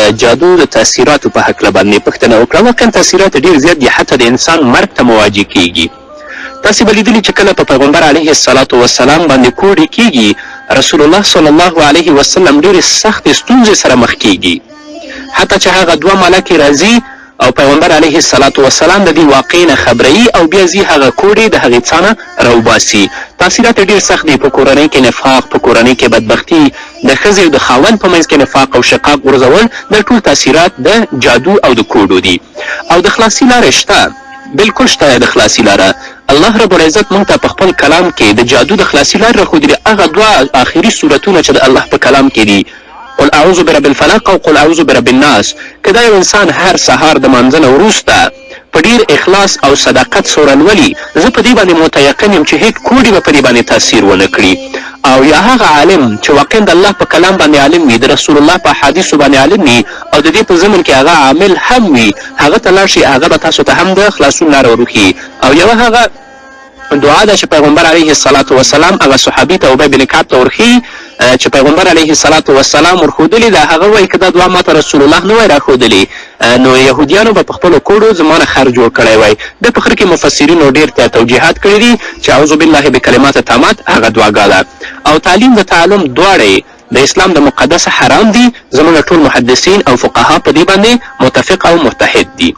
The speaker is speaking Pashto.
د جادو د تاثیراتو په هکله باندې پوښتنه وکړه. واقعا تاثیرات ډېر زیات دي، حتی د انسان مرګ ته مواجه کیږي. تاسې به لیدلي چې کله په پیغمبر علیه الصلاة والسلام باندې کوډې کیږي، رسول الله صلی الله علیه وسلم ډېرې سختې ستونزې سره مخ کیږي، حتی چې هغه 2 ملکې راځي او پیغمبر علیه الصلاة والسلام د دې واقعې نه خبروي او بیا ځي هغه کوډې د هغې څا نه راوباسي. تاثیرات ډېر سخت دي. په کورنۍ کې نفاق، په کورنۍ کې بدبختي، د ښځې او د خاوند په منځ کې نفاق او شقاق غورځول، دا ټول تاثیرات د جادو او د کوډو دي. او د خلاصي لارې شته، بلکل شته د خلاصي لاره. الله رب العزت موږ ته په خپل کلام کې د جادو د خلاصي لارې راښودلي. هغه 2 آخري صورتونه چې د الله په کلام کې دي، قل اعوذ برب الفلق او قل اعوذ برب الناس، که دا یو انسان هر سهار د مانځه نه وروسته په ډېر اخلاص او صداقت سره لولي، زه په دې باندې متیقن یم چې هیڅ کوډې به په دې باندې تاثیر ونه کړي. او یا هغه عالم چې واقعا د الله په کلام باندې عالم وي، د رسول الله په حدیثو باندې عالم وي او د دې په ضمن کې هغه عامل هم وي، هغه ته لاړ شي، هغه به تاسو ته هم د خلاصون لاره وروښي. او یوه هغه دعا ده چې پیغمبر علیه الصلاة والسلام هغه صحابي ته ابی بن کعب ته ورښیي چې پیغمبر علیه الصلاة والسلام ورښودلې ده. هغه وایي که دا دعا ماته رسول الله نه وای راښودلې، نو یهودیانو به په خپلو کوډو زما نه خر جوړ کړی وای. د په خر کې مفسرینو ډېر توجیحات کړي دي چې اعوذ بالله بکلمات تامات هغه دعاګاه ده. او تعلیم د تعلم دواړې د اسلام د مقدسه حرام دي. زموږ ټول محدثین او فقها په دې باندې متفق او متحد دي.